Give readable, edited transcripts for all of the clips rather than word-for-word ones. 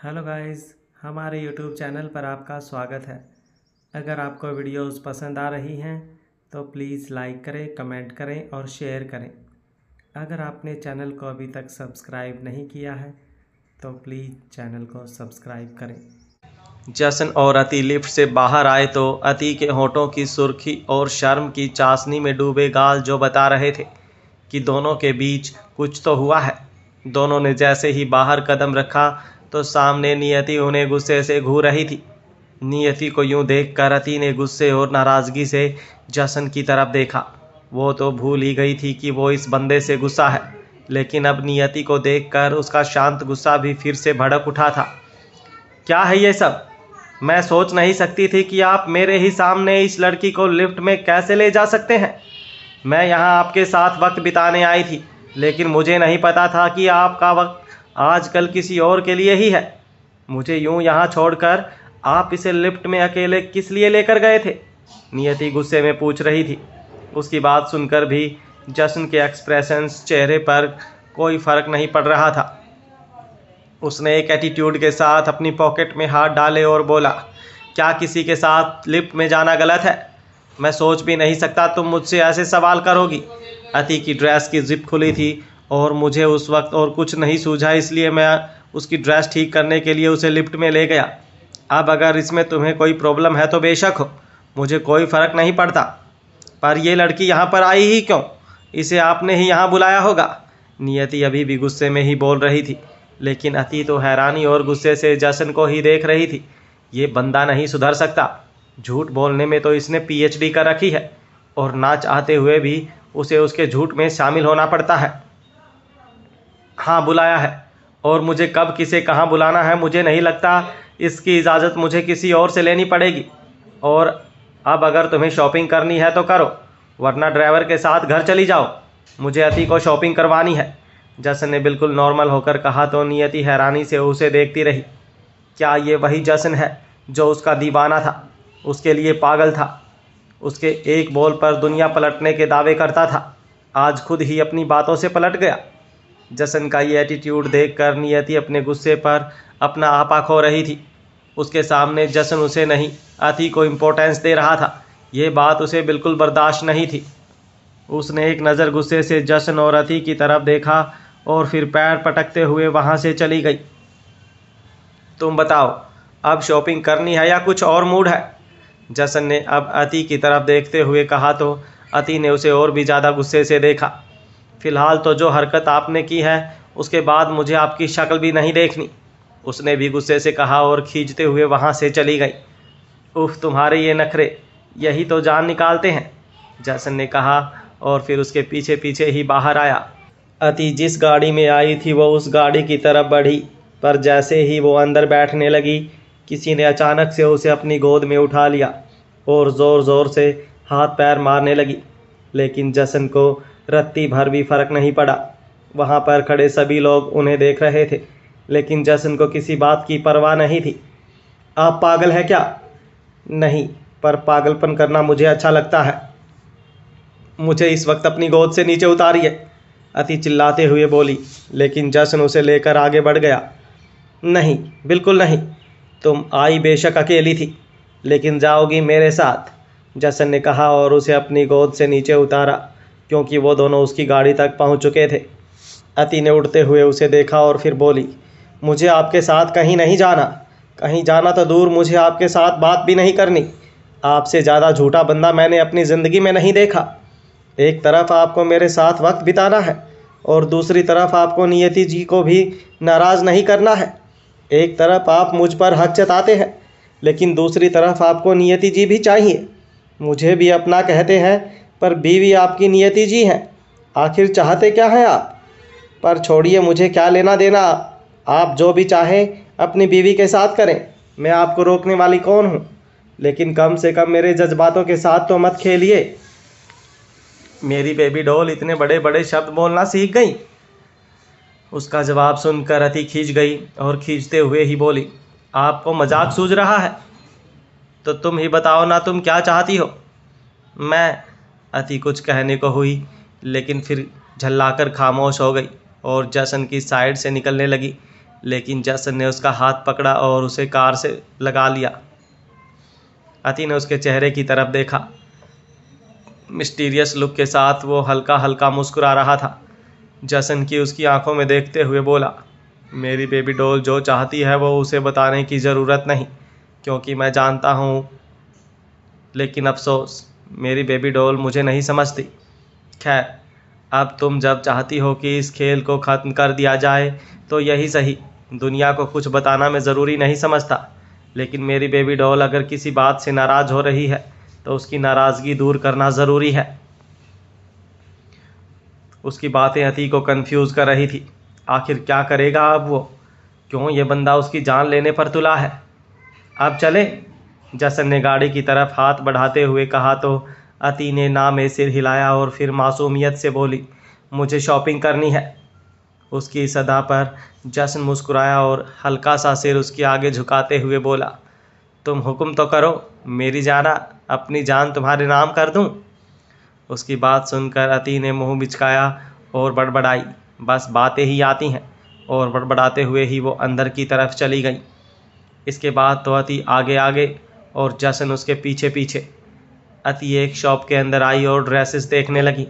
Hello guys, हमारे YouTube channel पर आपका स्वागत है। अगर आपको वीडियोस पसंद आ रही हैं तो प्लीज़ लाइक करें, कमेंट करें और शेयर करें। अगर आपने चैनल को अभी तक सब्सक्राइब नहीं किया है तो प्लीज़ चैनल को सब्सक्राइब करें। जशन और अति लिफ्ट से बाहर आए तो अति के होठों की सुर्खी और शर्म की चाशनी में डूबे गाल जो बता रहे थे कि दोनों के बीच कुछ तो हुआ है। दोनों ने जैसे ही बाहर कदम रखा तो सामने नियति उन्हें गुस्से से घूर रही थी। नियति को यूं देखकर अति ने गुस्से और नाराज़गी से जशन की तरफ देखा। वो तो भूल ही गई थी कि वो इस बंदे से गुस्सा है, लेकिन अब नियति को देखकर उसका शांत गुस्सा भी फिर से भड़क उठा था। क्या है ये सब? मैं सोच नहीं सकती थी कि आप मेरे ही सामने इस लड़की को लिफ्ट में कैसे ले जा सकते हैं। मैं यहाँ आपके साथ वक्त बिताने आई थी, लेकिन मुझे नहीं पता था कि आपका वक्त आजकल किसी और के लिए ही है। मुझे यूं यहाँ छोड़कर आप इसे लिफ्ट में अकेले किस लिए लेकर गए थे? नियति गुस्से में पूछ रही थी। उसकी बात सुनकर भी जशन के एक्सप्रेशंस चेहरे पर कोई फर्क नहीं पड़ रहा था। उसने एक एटीट्यूड के साथ अपनी पॉकेट में हाथ डाले और बोला, क्या किसी के साथ लिफ्ट में जाना गलत है? मैं सोच भी नहीं सकता तुम मुझसे ऐसे सवाल करोगी। अति की ड्रेस की जिप खुली थी और मुझे उस वक्त और कुछ नहीं सूझा, इसलिए मैं उसकी ड्रेस ठीक करने के लिए उसे लिफ्ट में ले गया। अब अगर इसमें तुम्हें कोई प्रॉब्लम है तो बेशक हो, मुझे कोई फ़र्क नहीं पड़ता। पर ये लड़की यहाँ पर आई ही क्यों? इसे आपने ही यहाँ बुलाया होगा। नियति अभी भी गुस्से में ही बोल रही थी, लेकिन अति तो हैरानी और गुस्से से जशन को ही देख रही थी। ये बंदा नहीं सुधर सकता। झूठ बोलने में तो इसने पीएचडी कर रखी है और ना चाहते हुए भी उसे उसके झूठ में शामिल होना पड़ता है। हाँ, बुलाया है, और मुझे कब किसे कहाँ बुलाना है मुझे नहीं लगता। इसकी इजाज़त मुझे किसी और से लेनी पड़ेगी। और अब अगर तुम्हें शॉपिंग करनी है तो करो, वरना ड्राइवर के साथ घर चली जाओ। मुझे अति को शॉपिंग करवानी है। जशन ने बिल्कुल नॉर्मल होकर कहा तो नियति हैरानी से उसे देखती रही। क्या ये वही जशन है जो उसका दीवाना था, उसके लिए पागल था, उसके एक बोल पर दुनिया पलटने के दावे करता था? आज खुद ही अपनी बातों से पलट गया। जशन का ये एटीट्यूड देखकर नियति अपने गुस्से पर अपना आपा खो रही थी। उसके सामने जशन उसे नहीं, अति को इम्पोर्टेंस दे रहा था। ये बात उसे बिल्कुल बर्दाश्त नहीं थी। उसने एक नज़र गुस्से से जशन और अति की तरफ देखा और फिर पैर पटकते हुए वहाँ से चली गई। तुम बताओ, अब शॉपिंग करनी है या कुछ और मूड है? जशन ने अब अति की तरफ देखते हुए कहा तो अति ने उसे और भी ज़्यादा गुस्से से देखा। फ़िलहाल तो जो हरकत आपने की है उसके बाद मुझे आपकी शक्ल भी नहीं देखनी, उसने भी गुस्से से कहा और खींचते हुए वहाँ से चली गई। उफ, तुम्हारे ये नखरे यही तो जान निकालते हैं, जशन ने कहा और फिर उसके पीछे पीछे ही बाहर आया। अति जिस गाड़ी में आई थी वो उस गाड़ी की तरफ बढ़ी, पर जैसे ही वो अंदर बैठने लगी किसी ने अचानक से उसे अपनी गोद में उठा लिया और ज़ोर ज़ोर से हाथ पैर मारने लगी। लेकिन जशन को रत्ती भर भी फर्क नहीं पड़ा। वहाँ पर खड़े सभी लोग उन्हें देख रहे थे, लेकिन जशन को किसी बात की परवाह नहीं थी। आप पागल हैं क्या? नहीं, पर पागलपन करना मुझे अच्छा लगता है। मुझे इस वक्त अपनी गोद से नीचे उतारिए, अति चिल्लाते हुए बोली। लेकिन जशन उसे लेकर आगे बढ़ गया। नहीं, बिल्कुल नहीं। तुम आई बेशक अकेली थी, लेकिन जाओगी मेरे साथ, जशन ने कहा और उसे अपनी गोद से नीचे उतारा, क्योंकि वो दोनों उसकी गाड़ी तक पहुंच चुके थे। अति ने उड़ते हुए उसे देखा और फिर बोली, मुझे आपके साथ कहीं नहीं जाना। कहीं जाना तो दूर, मुझे आपके साथ बात भी नहीं करनी। आपसे ज़्यादा झूठा बंदा मैंने अपनी ज़िंदगी में नहीं देखा। एक तरफ आपको मेरे साथ वक्त बिताना है और दूसरी तरफ आपको नियति जी को भी नाराज़ नहीं करना है। एक तरफ आप मुझ पर हक जताते हैं, लेकिन दूसरी तरफ आपको नियति जी भी चाहिए। मुझे भी अपना कहते हैं, पर बीवी आपकी नियति जी हैं। आखिर चाहते क्या हैं आप? पर छोड़िए, मुझे क्या लेना देना। आप जो भी चाहें अपनी बीवी के साथ करें, मैं आपको रोकने वाली कौन हूँ? लेकिन कम से कम मेरे जज्बातों के साथ तो मत खेलिए। मेरी बेबी डॉल इतने बड़े बड़े शब्द बोलना सीख गई? उसका जवाब सुनकर अति खींच गई और खींचते हुए ही बोली, आपको मजाक सूझ रहा है? तो तुम ही बताओ ना, तुम क्या चाहती हो? मैं, अति कुछ कहने को हुई, लेकिन फिर झल्लाकर खामोश हो गई और जशन की साइड से निकलने लगी। लेकिन जसन ने उसका हाथ पकड़ा और उसे कार से लगा लिया। अति ने उसके चेहरे की तरफ देखा। मिस्टीरियस लुक के साथ वो हल्का हल्का मुस्कुरा रहा था। जसन की उसकी आंखों में देखते हुए बोला, मेरी बेबी डॉल जो चाहती है वो उसे बताने की ज़रूरत नहीं, क्योंकि मैं जानता हूँ, लेकिन अफसोस मेरी बेबी डॉल मुझे नहीं समझती। खैर, अब तुम जब चाहती हो कि इस खेल को ख़त्म कर दिया जाए तो यही सही। दुनिया को कुछ बताना मैं ज़रूरी नहीं समझता, लेकिन मेरी बेबी डॉल अगर किसी बात से नाराज़ हो रही है तो उसकी नाराज़गी दूर करना ज़रूरी है। उसकी बातें अति को कंफ्यूज कर रही थी। आखिर क्या करेगा अब वो? क्यों ये बंदा उसकी जान लेने पर तुला है? अब चले, जसन ने गाड़ी की तरफ हाथ बढ़ाते हुए कहा तो अति ने ना में सिर हिलाया और फिर मासूमियत से बोली, मुझे शॉपिंग करनी है। उसकी इस अदा पर जसन मुस्कुराया और हल्का सा सिर उसके आगे झुकाते हुए बोला, तुम हुक्म तो करो मेरी जाना, अपनी जान तुम्हारे नाम कर दूं। उसकी बात सुनकर अति ने मुंह बिचकाया और बड़बड़ाई, बस बातें ही आती हैं, और बड़बड़ाते हुए ही वो अंदर की तरफ चली गई। इसके बाद तो अति आगे आगे और जसन उसके पीछे पीछे। अति एक शॉप के अंदर आई और ड्रेसेस देखने लगी।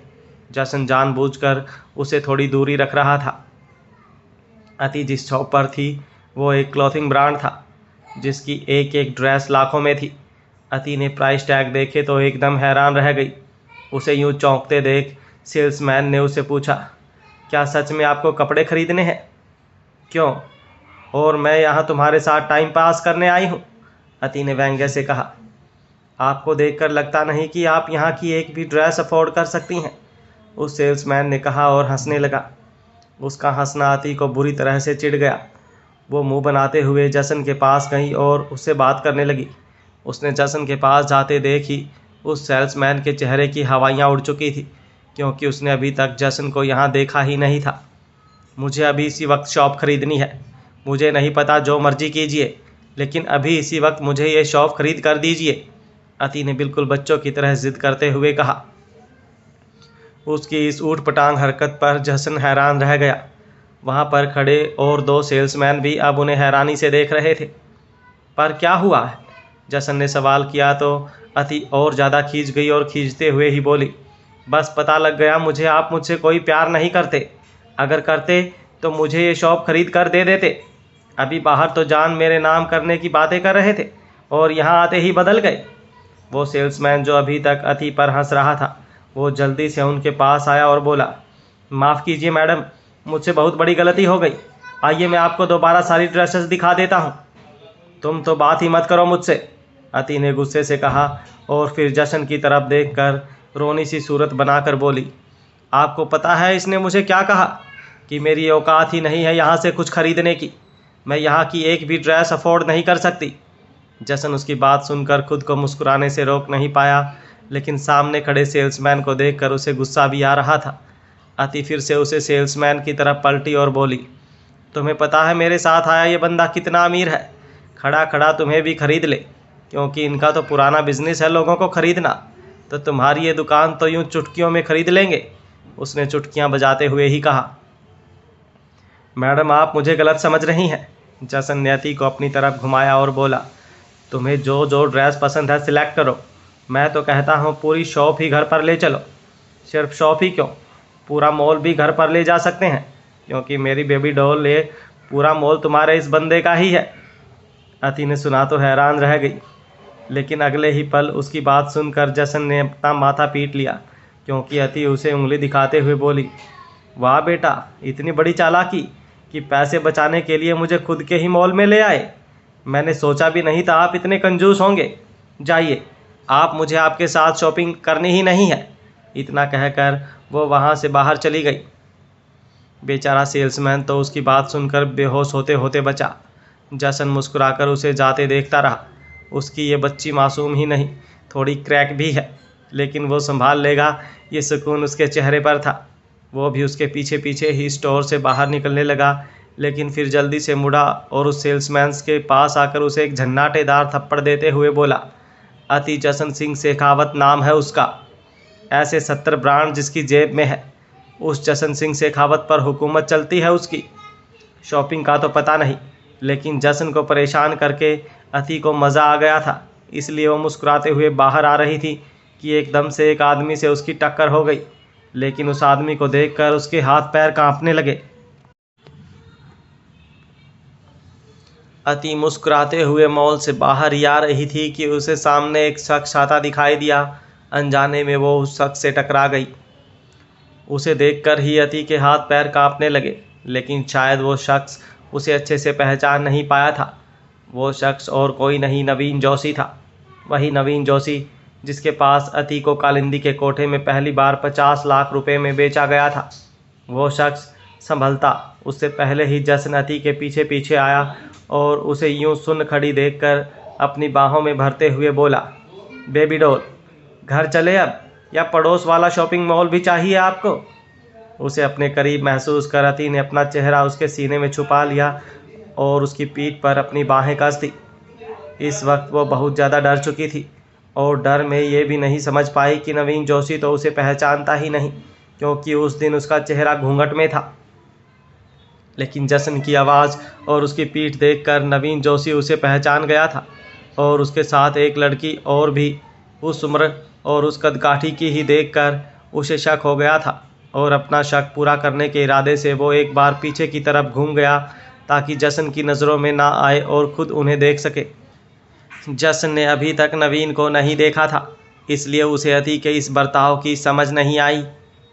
जसन जानबूझकर उसे थोड़ी दूरी रख रहा था। अति जिस शॉप पर थी वो एक क्लॉथिंग ब्रांड था जिसकी एक एक ड्रेस लाखों में थी। अति ने प्राइस टैग देखे तो एकदम हैरान रह गई। उसे यूं चौंकते देख सेल्समैन ने उसे पूछा, क्या सच में आपको कपड़े खरीदने हैं? क्यों? और मैं यहाँ तुम्हारे साथ टाइम पास करने आई हूँ, अति ने व्यंग्य से कहा। आपको देखकर लगता नहीं कि आप यहाँ की एक भी ड्रेस अफोर्ड कर सकती हैं, उस सेल्समैन ने कहा और हंसने लगा। उसका हंसना अति को बुरी तरह से चिढ़ गया। वो मुंह बनाते हुए जसन के पास गई और उससे बात करने लगी। उसने जसन के पास जाते देख ही उस सेल्समैन के चेहरे की हवाइयाँ उड़ चुकी थी, क्योंकि उसने अभी तक जसन को यहाँ देखा ही नहीं था। मुझे अभी इसी वक्त शॉप खरीदनी है। मुझे नहीं पता, जो मर्जी कीजिए, लेकिन अभी इसी वक्त मुझे ये शॉप खरीद कर दीजिए, अति ने बिल्कुल बच्चों की तरह जिद करते हुए कहा। उसकी इस ऊट पटांग हरकत पर जसन हैरान रह गया। वहाँ पर खड़े और दो सेल्समैन भी अब उन्हें हैरानी से देख रहे थे। पर क्या हुआ है? जसन ने सवाल किया तो अति और ज़्यादा खींच गई और खींचते हुए ही बोली, बस पता लग गया मुझे, आप मुझसे कोई प्यार नहीं करते। अगर करते तो मुझे ये शॉप खरीद कर दे देते। अभी बाहर तो जान मेरे नाम करने की बातें कर रहे थे और यहाँ आते ही बदल गए। वो सेल्समैन जो अभी तक अति पर हंस रहा था, वो जल्दी से उनके पास आया और बोला, माफ़ कीजिए मैडम, मुझसे बहुत बड़ी गलती हो गई। आइए मैं आपको दोबारा सारी ड्रेसेस दिखा देता हूँ। तुम तो बात ही मत करो मुझसे, अति ने गुस्से से कहा और फिर जशन की तरफ देखकर रोनी सी सूरत बनाकर बोली, आपको पता है इसने मुझे क्या कहा? कि मेरी औकात ही नहीं है यहाँ से कुछ खरीदने की। मैं यहाँ की एक भी ड्रेस अफोर्ड नहीं कर सकती। जसन उसकी बात सुनकर खुद को मुस्कुराने से रोक नहीं पाया, लेकिन सामने खड़े सेल्समैन को देखकर उसे गुस्सा भी आ रहा था। अति फिर से उसे सेल्समैन की तरफ पलटी और बोली, तुम्हें पता है मेरे साथ आया ये बंदा कितना अमीर है? खड़ा खड़ा तुम्हें भी खरीद ले, क्योंकि इनका तो पुराना बिजनेस है लोगों को खरीदना। तो तुम्हारी ये दुकान तो यूँ चुटकियों में खरीद लेंगे, उसने चुटकियाँ बजाते हुए ही कहा। मैडम, आप मुझे गलत समझ रही हैं, जसन ने अति को अपनी तरफ घुमाया और बोला, तुम्हें जो जो ड्रेस पसंद है सिलेक्ट करो। मैं तो कहता हूँ पूरी शॉप ही घर पर ले चलो। सिर्फ शॉप ही क्यों, पूरा मॉल भी घर पर ले जा सकते हैं, क्योंकि मेरी बेबी डॉल ये पूरा मॉल तुम्हारे इस बंदे का ही है। अति ने सुना तो हैरान रह गई, लेकिन अगले ही पल उसकी बात सुनकर जसन ने अपना माथा पीट लिया, क्योंकि अति उसे उंगली दिखाते हुए बोली, वाह बेटा, इतनी बड़ी चालाकी कि पैसे बचाने के लिए मुझे खुद के ही मॉल में ले आए। मैंने सोचा भी नहीं था आप इतने कंजूस होंगे। जाइए, आप मुझे आपके साथ शॉपिंग करनी ही नहीं है। इतना कहकर वो वहाँ से बाहर चली गई। बेचारा सेल्समैन तो उसकी बात सुनकर बेहोश होते होते बचा। जसन मुस्कुराकर उसे जाते देखता रहा। उसकी ये बच्ची मासूम ही नहीं, थोड़ी क्रैक भी है, लेकिन वो संभाल लेगा, ये सुकून उसके चेहरे पर था। वो भी उसके पीछे पीछे ही स्टोर से बाहर निकलने लगा, लेकिन फिर जल्दी से मुड़ा और उस सेल्समैन के पास आकर उसे एक झन्नाटेदार थप्पड़ देते हुए बोला, अति जसन सिंह शेखावत नाम है उसका। ऐसे 70 ब्रांड जिसकी जेब में है, उस जसन सिंह शेखावत पर हुकूमत चलती है उसकी। शॉपिंग का तो पता नहीं, लेकिन जसन को परेशान करके अति को मज़ा आ गया था। इसलिए वो मुस्कुराते हुए बाहर आ रही थी कि एकदम से एक आदमी से उसकी टक्कर हो गई। लेकिन उस आदमी को देखकर उसके हाथ पैर कांपने लगे। अति मुस्कुराते हुए मॉल से बाहर ही आ रही थी कि उसे सामने एक शख्स आता दिखाई दिया। अनजाने में वो उस शख्स से टकरा गई। उसे देखकर ही अति के हाथ पैर कांपने लगे, लेकिन शायद वो शख्स उसे अच्छे से पहचान नहीं पाया था। वो शख्स और कोई नहीं, नवीन जोशी था। वही नवीन जोशी जिसके पास अति को कालिंदी के कोठे में पहली बार 50 लाख रुपए में बेचा गया था। वो शख्स संभलता उससे पहले ही जसन अति के पीछे पीछे आया और उसे यूं सुन्न खड़ी देखकर अपनी बाहों में भरते हुए बोला, बेबी डॉल, घर चले अब, या पड़ोस वाला शॉपिंग मॉल भी चाहिए आपको? उसे अपने करीब महसूस कर अति ने अपना चेहरा उसके सीने में छुपा लिया और उसकी पीठ पर अपनी बाहें कस दी। इस वक्त वो बहुत ज़्यादा डर चुकी थी और डर में ये भी नहीं समझ पाई कि नवीन जोशी तो उसे पहचानता ही नहीं, क्योंकि उस दिन उसका चेहरा घूंघट में था। लेकिन जसन की आवाज़ और उसकी पीठ देखकर नवीन जोशी उसे पहचान गया था और उसके साथ एक लड़की और भी उस उम्र और उस कदकाठी की ही देखकर उसे शक हो गया था और अपना शक पूरा करने के इरादे से वो एक बार पीछे की तरफ घूम गया ताकि जसन की नज़रों में ना आए और खुद उन्हें देख सके। जसन ने अभी तक नवीन को नहीं देखा था, इसलिए उसे अति के इस बर्ताव की समझ नहीं आई।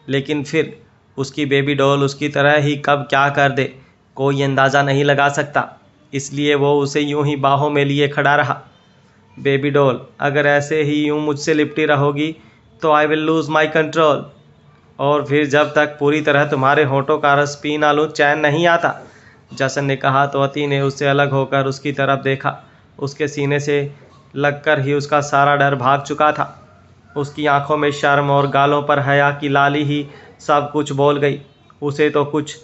लेकिन फिर उसकी बेबी डॉल उसकी तरह ही कब क्या कर दे कोई अंदाज़ा नहीं लगा सकता, इसलिए वो उसे यूं ही बाहों में लिए खड़ा रहा। बेबी डॉल, अगर ऐसे ही यूं मुझसे लिपटी रहोगी तो I will lose my control, और फिर जब तक पूरी तरह तुम्हारे होठों का रस पी ना लूँ चैन नहीं आता। जसन ने कहा तो अति ने उससे अलग होकर उसकी तरफ देखा। उसके सीने से लगकर ही उसका सारा डर भाग चुका था। उसकी आंखों में शर्म और गालों पर हया की लाली ही सब कुछ बोल गई। उसे तो कुछ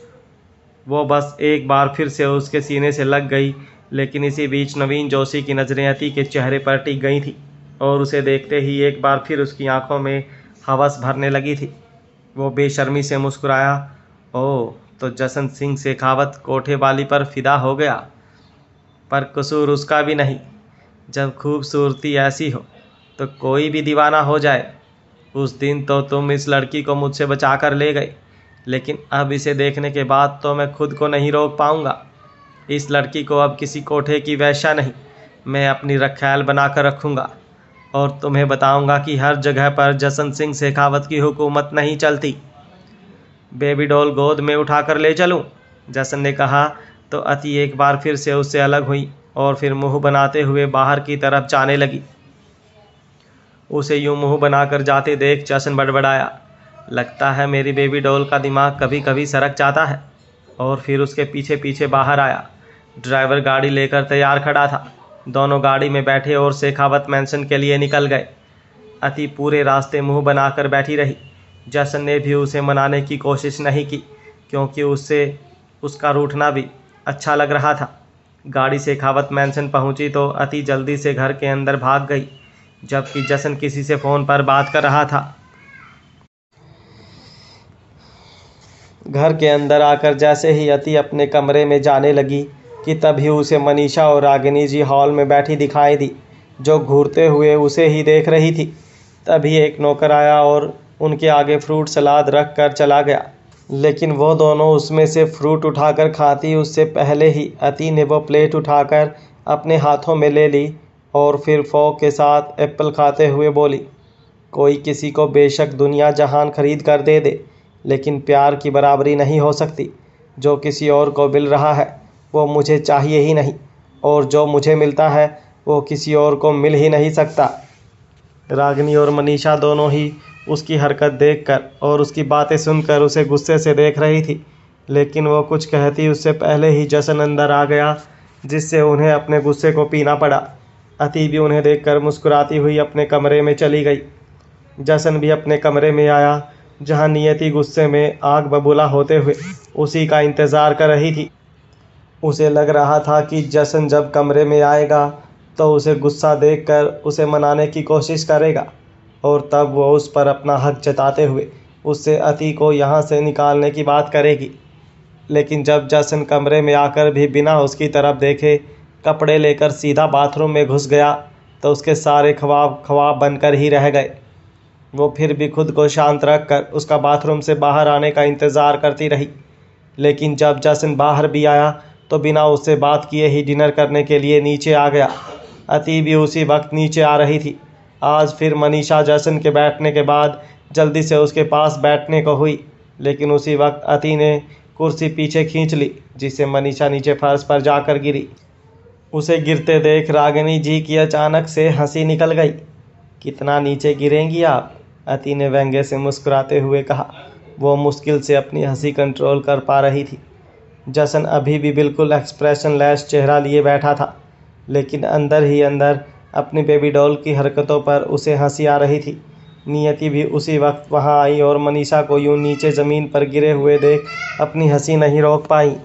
वो बस एक बार फिर से उसके सीने से लग गई। लेकिन इसी बीच नवीन जोशी की नज़रें अति के चेहरे पर टिक गई थी और उसे देखते ही एक बार फिर उसकी आंखों में हवस भरने लगी थी। वो बेशर्मी से मुस्कुराया। ओह, तो जसन सिंह शेखावत कोठे वाली पर फिदा हो गया, पर कसूर उसका भी नहीं। जब खूबसूरती ऐसी हो तो कोई भी दीवाना हो जाए। उस दिन तो तुम इस लड़की को मुझसे बचा कर ले गए, लेकिन अब इसे देखने के बाद तो मैं खुद को नहीं रोक पाऊंगा। इस लड़की को अब किसी कोठे की वेश्या नहीं, मैं अपनी रखैल बना कर रखूँगा और तुम्हें बताऊंगा कि हर जगह पर जसन सिंह शेखावत की हुकूमत नहीं चलती। बेबी डॉल गोद में उठाकर ले चलूं? जसन ने कहा तो अति एक बार फिर से उससे अलग हुई और फिर मुंह बनाते हुए बाहर की तरफ जाने लगी। उसे यूं मुंह बनाकर जाते देख जसन बड़बड़ाया, लगता है मेरी बेबी डॉल का दिमाग कभी कभी सरक जाता है। और फिर उसके पीछे पीछे बाहर आया। ड्राइवर गाड़ी लेकर तैयार खड़ा था। दोनों गाड़ी में बैठे और शेखावत मैंशन के लिए निकल गए। अति पूरे रास्ते मुंह बनाकर बैठी रही। जसन ने भी उसे मनाने की कोशिश नहीं की, क्योंकि उससे उसका रूठना भी अच्छा लग रहा था। गाड़ी शेखावत मैंशन पहुंची तो अति जल्दी से घर के अंदर भाग गई, जबकि जसन किसी से फ़ोन पर बात कर रहा था। घर के अंदर आकर जैसे ही अति अपने कमरे में जाने लगी कि तभी उसे मनीषा और रागिनी जी हॉल में बैठी दिखाई दी, जो घूरते हुए उसे ही देख रही थी। तभी एक नौकर आया और उनके आगे फ्रूट सलाद रख कर चला गया, लेकिन वो दोनों उसमें से फ्रूट उठाकर खाती उससे पहले ही अति ने वो प्लेट उठाकर अपने हाथों में ले ली और फिर फोक के साथ एप्पल खाते हुए बोली, कोई किसी को बेशक दुनिया जहान खरीद कर दे दे, लेकिन प्यार की बराबरी नहीं हो सकती। जो किसी और को मिल रहा है वो मुझे चाहिए ही नहीं, और जो मुझे मिलता है वो किसी और को मिल ही नहीं सकता। रागिनी और मनीषा दोनों ही उसकी हरकत देखकर और उसकी बातें सुनकर उसे गुस्से से देख रही थी, लेकिन वो कुछ कहती उससे पहले ही जसन अंदर आ गया, जिससे उन्हें अपने गुस्से को पीना पड़ा। अति भी उन्हें देखकर मुस्कुराती हुई अपने कमरे में चली गई। जसन भी अपने कमरे में आया, जहां नियति गुस्से में आग बबूला होते हुए उसी का इंतज़ार कर रही थी। उसे लग रहा था कि जसन जब कमरे में आएगा तो उसे गुस्सा देखकर उसे मनाने की कोशिश करेगा और तब वो उस पर अपना हक जताते हुए उससे अति को यहाँ से निकालने की बात करेगी। लेकिन जब जसन कमरे में आकर भी बिना उसकी तरफ देखे कपड़े लेकर सीधा बाथरूम में घुस गया तो उसके सारे ख्वाब ख्वाब बनकर ही रह गए। वो फिर भी खुद को शांत रखकर उसका बाथरूम से बाहर आने का इंतज़ार करती रही, लेकिन जब जसन बाहर भी आया तो बिना उससे बात किए ही डिनर करने के लिए नीचे आ गया। अति भी उसी वक्त नीचे आ रही थी। आज फिर मनीषा जसन के बैठने के बाद जल्दी से उसके पास बैठने को हुई, लेकिन उसी वक्त अति ने कुर्सी पीछे खींच ली, जिससे मनीषा नीचे फर्श पर जाकर गिरी। उसे गिरते देख रागिनी जी की अचानक से हंसी निकल गई। कितना नीचे गिरेंगी आप? अति ने व्यंग्य से मुस्कुराते हुए कहा। वो मुश्किल से अपनी हंसी कंट्रोल कर पा रही थी। जसन अभी भी बिल्कुल एक्सप्रेशनलेस चेहरा लिए बैठा था, लेकिन अंदर ही अंदर अपनी बेबी डॉल की हरकतों पर उसे हंसी आ रही थी। नियति भी उसी वक्त वहां आई और मनीषा को यूं नीचे ज़मीन पर गिरे हुए देख अपनी हंसी नहीं रोक पाई।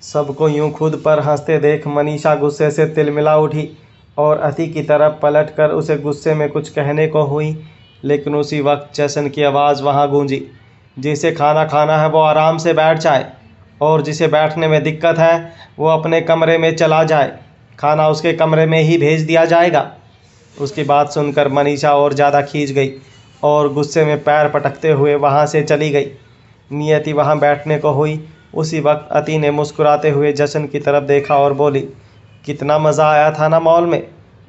सबको यूं खुद पर हंसते देख मनीषा गुस्से से तिलमिला उठी और अति की तरफ पलटकर उसे गुस्से में कुछ कहने को हुई, लेकिन उसी वक्त जसन की आवाज़ वहां गूंजी। जिसे खाना खाना है वो आराम से बैठ जाए, और जिसे बैठने में दिक्कत है वो अपने कमरे में चला जाए। खाना उसके कमरे में ही भेज दिया जाएगा। उसकी बात सुनकर मनीषा और ज़्यादा खींच गई और गुस्से में पैर पटकते हुए वहाँ से चली गई। नियति वहाँ बैठने को हुई। उसी वक्त अति ने मुस्कुराते हुए जशन की तरफ देखा और बोली, कितना मज़ा आया था ना मॉल में,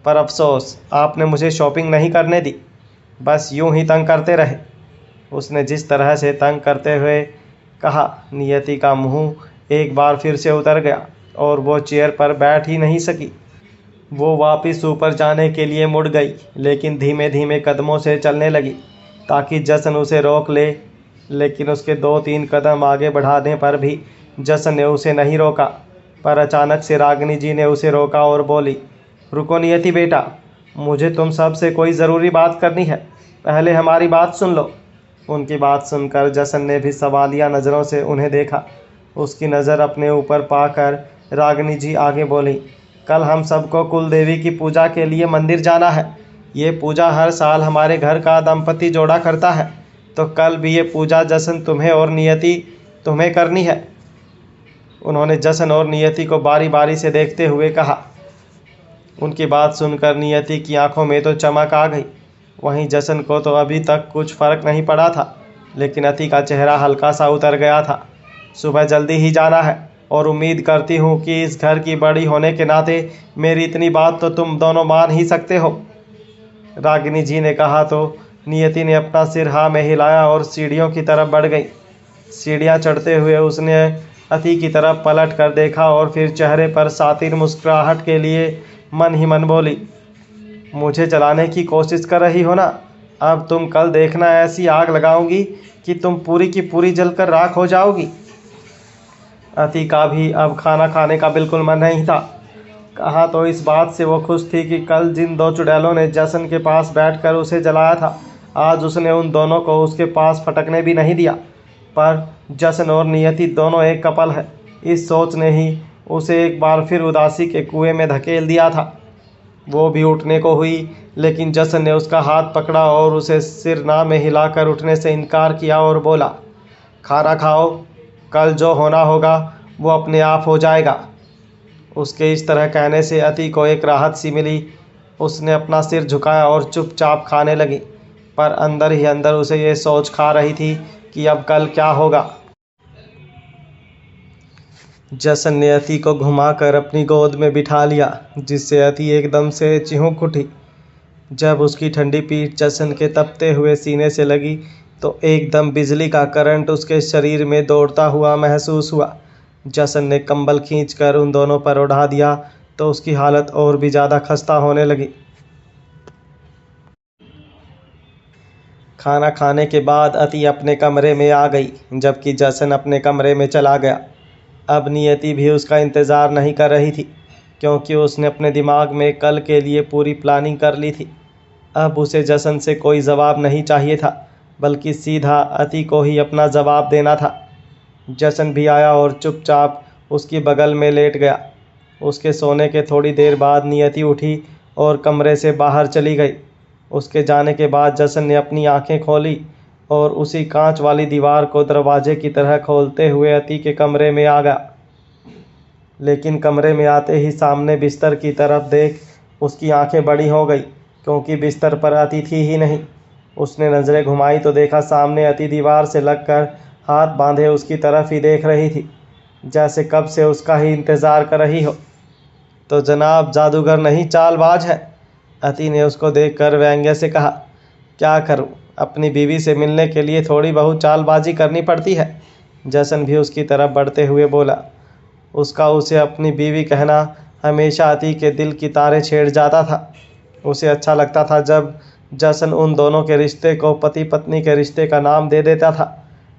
पर अफसोस आपने मुझे शॉपिंग नहीं करने दी, बस यूं ही तंग करते रहे। उसने जिस तरह से तंग करते हुए कहा, नियति का मुंह एक बार फिर से उतर गया और वो चेयर पर बैठ ही नहीं सकी। वो वापस ऊपर जाने के लिए मुड़ गई, लेकिन धीमे धीमे कदमों से चलने लगी ताकि जसन उसे रोक ले, लेकिन उसके 2-3 कदम आगे बढ़ाने पर भी जसन ने उसे नहीं रोका। पर अचानक से रागिनी जी ने उसे रोका और बोली, रुको नियति बेटा, मुझे तुम सबसे कोई ज़रूरी बात करनी है, पहले हमारी बात सुन लो। उनकी बात सुनकर जसन ने भी सवालिया नज़रों से उन्हें देखा। उसकी नज़र अपने ऊपर पाकर रागिनी जी आगे बोली, कल हम सबको कुल देवी की पूजा के लिए मंदिर जाना है। ये पूजा हर साल हमारे घर का दंपति जोड़ा करता है, तो कल भी ये पूजा जसन तुम्हें और नियति तुम्हें करनी है। उन्होंने जसन और नियति को बारी बारी से देखते हुए कहा। उनकी बात सुनकर नियति की आंखों में तो चमक आ गई। वहीं जसन को तो अभी तक कुछ फर्क नहीं पड़ा था, लेकिन अति का चेहरा हल्का सा उतर गया था। सुबह जल्दी ही जाना है और उम्मीद करती हूँ कि इस घर की बड़ी होने के नाते मेरी इतनी बात तो तुम दोनों मान ही सकते हो। रागिनी जी ने कहा तो नियति ने अपना सिर हाँ में हिलाया और सीढ़ियों की तरफ बढ़ गई। सीढ़ियाँ चढ़ते हुए उसने अति की तरफ पलट कर देखा और फिर चेहरे पर सातिर मुस्कुराहट के लिए मन ही मन बोली, मुझे जलाने की कोशिश कर रही हो ना? अब तुम कल देखना, ऐसी आग लगाऊंगी कि तुम पूरी की पूरी जलकर राख हो जाओगी। अति का भी अब खाना खाने का बिल्कुल मन नहीं था। कहा तो इस बात से वो खुश थी कि कल जिन 2 चुड़ैलों ने जसन के पास बैठकर उसे जलाया था, आज उसने उन दोनों को उसके पास फटकने भी नहीं दिया। पर जसन और नियति दोनों एक कपल है, इस सोच ने ही उसे एक बार फिर उदासी के कुएं में धकेल दिया था। वो भी उठने को हुई, लेकिन जसन ने उसका हाथ पकड़ा और उसे सिर ना में हिलाकर उठने से इनकार किया और बोला, खाना खाओ, कल जो होना होगा वो अपने आप हो जाएगा। उसके इस तरह कहने से अति को एक राहत सी मिली। उसने अपना सिर झुकाया और चुपचाप खाने लगी, पर अंदर ही अंदर उसे ये सोच खा रही थी कि अब कल क्या होगा। जसन ने अति को घुमाकर अपनी गोद में बिठा लिया, जिससे अति एकदम से चिहुक उठी। जब उसकी ठंडी पीठ जसन के तपते हुए सीने से लगी तो एकदम बिजली का करंट उसके शरीर में दौड़ता हुआ महसूस हुआ। जसन ने कंबल खींचकर उन दोनों पर उड़ा दिया तो उसकी हालत और भी ज़्यादा खस्ता होने लगी। खाना खाने के बाद अति अपने कमरे में आ गई, जबकि जसन अपने कमरे में चला गया। अब नियति भी उसका इंतज़ार नहीं कर रही थी, क्योंकि उसने अपने दिमाग में कल के लिए पूरी प्लानिंग कर ली थी। अब उसे जसन से कोई जवाब नहीं चाहिए था, बल्कि सीधा अति को ही अपना जवाब देना था। जसन भी आया और चुपचाप उसकी बगल में लेट गया। उसके सोने के थोड़ी देर बाद नियति उठी और कमरे से बाहर चली गई। उसके जाने के बाद जसन ने अपनी आंखें खोली और उसी कांच वाली दीवार को दरवाजे की तरह खोलते हुए अति के कमरे में आ गया। लेकिन कमरे में आते ही सामने बिस्तर की तरफ देख उसकी आंखें बड़ी हो गई, क्योंकि बिस्तर पर अति थी ही नहीं। उसने नज़रें घुमाई तो देखा सामने अति दीवार से लगकर हाथ बांधे उसकी तरफ ही देख रही थी, जैसे कब से उसका ही इंतज़ार कर रही हो। तो जनाब जादूगर नहीं चालबाज है? अति ने उसको देखकर व्यंग्य से कहा। क्या करूं, अपनी बीवी से मिलने के लिए थोड़ी बहुत चालबाजी करनी पड़ती है। जशन भी उसकी तरफ बढ़ते हुए बोला। उसका उसे अपनी बीवी कहना हमेशा अति के दिल की तारें छेड़ जाता था। उसे अच्छा लगता था जब जशन उन दोनों के रिश्ते को पति पत्नी के रिश्ते का नाम दे देता था,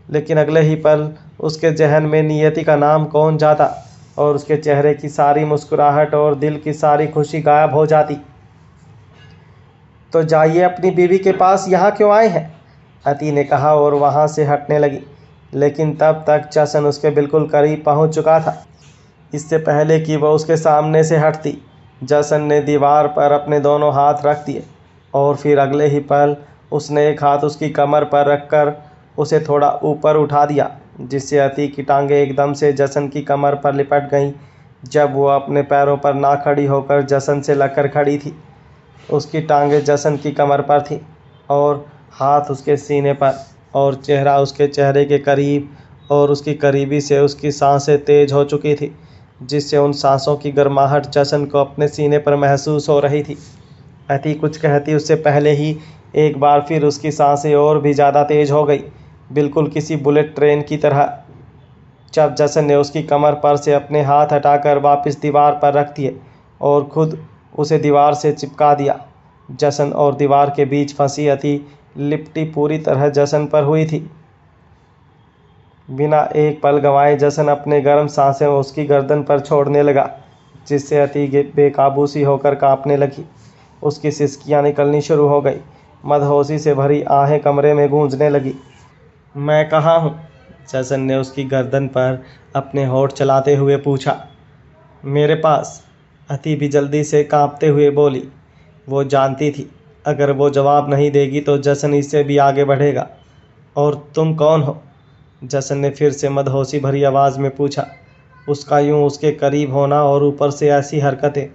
लेकिन अगले ही पल उसके जहन में नियति का नाम कौन जाता और उसके चेहरे की सारी मुस्कुराहट और दिल की सारी खुशी गायब हो जाती। तो जाइए अपनी बीवी के पास, यहाँ क्यों आए हैं? अति ने कहा और वहाँ से हटने लगी। लेकिन तब तक जशन उसके बिल्कुल करीब पहुँच चुका था। इससे पहले कि वह उसके सामने से हटती, जशन ने दीवार पर अपने दोनों हाथ रख दिए और फिर अगले ही पल उसने एक हाथ उसकी कमर पर रखकर उसे थोड़ा ऊपर उठा दिया, जिससे अति की टांगें एकदम से जशन की कमर पर लिपट गईं। जब वो अपने पैरों पर ना खड़ी होकर जशन से लगकर खड़ी थी, उसकी टांगें जशन की कमर पर थीं और हाथ उसके सीने पर और चेहरा उसके चेहरे के करीब, और उसकी करीबी से उसकी सांसें तेज हो चुकी थी, जिससे उन सांसों की गर्माहट जशन को अपने सीने पर महसूस हो रही थी। अति कुछ कहती उससे पहले ही एक बार फिर उसकी सांसें और भी ज़्यादा तेज हो गई, बिल्कुल किसी बुलेट ट्रेन की तरह। जब जशन ने उसकी कमर पर से अपने हाथ हटाकर वापस दीवार पर रख दिए और खुद उसे दीवार से चिपका दिया, जशन और दीवार के बीच फंसी अति लिपटी पूरी तरह जशन पर हुई थी। बिना एक पल गंवाए जशन अपने गर्म सांसें उसकी गर्दन पर छोड़ने लगा, जिससे अति बेकाबू सी होकर कांपने लगी। उसकी सिसकियां निकलनी शुरू हो गई। मदहोशी से भरी आहें कमरे में गूंजने लगी। मैं कहाँ हूँ? जशन ने उसकी गर्दन पर अपने होंठ चलाते हुए पूछा। मेरे पास, अति भी जल्दी से कांपते हुए बोली। वो जानती थी अगर वो जवाब नहीं देगी तो जशन इससे भी आगे बढ़ेगा। और तुम कौन हो? जशन ने फिर से मदहोशी भरी आवाज़ में पूछा। उसका यूं उसके करीब होना और ऊपर से ऐसी हरकतें,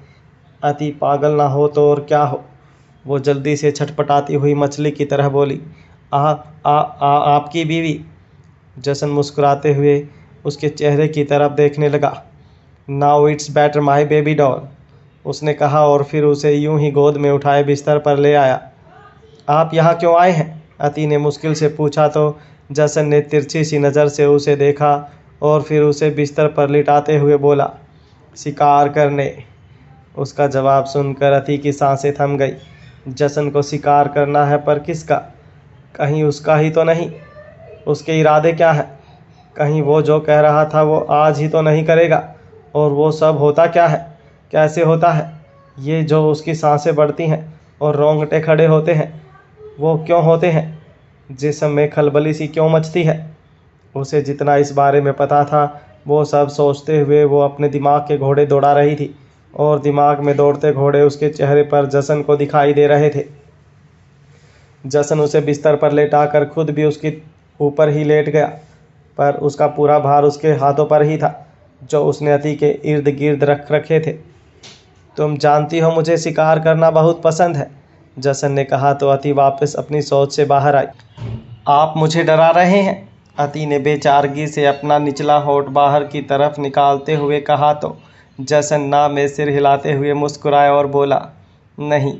अति पागल ना हो तो और क्या हो। वो जल्दी से छटपटाती हुई मछली की तरह बोली। आपकी बीवी? जशन मुस्कुराते हुए उसके चेहरे की तरफ देखने लगा। Now it's better my baby doll, उसने कहा और फिर उसे यूं ही गोद में उठाए बिस्तर पर ले आया। आप यहाँ क्यों आए हैं? अति ने मुश्किल से पूछा तो जशन ने तिरछी सी नज़र से उसे देखा और फिर उसे बिस्तर पर लिटाते हुए बोला, शिकार करने। उसका जवाब सुनकर अति की सांसें थम गई। जशन को शिकार करना है, पर किसका? कहीं उसका ही तो नहीं? उसके इरादे क्या हैं? कहीं वो जो कह रहा था वो आज ही तो नहीं करेगा? और वो सब होता क्या है? कैसे होता है ये जो उसकी सांसें बढ़ती हैं और रोंगटे खड़े होते हैं? वो क्यों होते हैं? जिस्म में खलबली सी क्यों मचती है? उसे जितना इस बारे में पता था वो सब सोचते हुए वो अपने दिमाग के घोड़े दौड़ा रही थी, और दिमाग में दौड़ते घोड़े उसके चेहरे पर जशन को दिखाई दे रहे थे। जशन उसे बिस्तर पर लेटाकर खुद भी उसके ऊपर ही लेट गया, पर उसका पूरा भार उसके हाथों पर ही था जो उसने अति के इर्द गिर्द रख रखे थे। तुम जानती हो मुझे शिकार करना बहुत पसंद है, जशन ने कहा तो अति वापस अपनी सोच से बाहर आई। आप मुझे डरा रहे हैं? अति ने बेचारगी से अपना निचला होंठ बाहर की तरफ निकालते हुए कहा तो जशन ना में सिर हिलाते हुए मुस्कुराया और बोला, नहीं,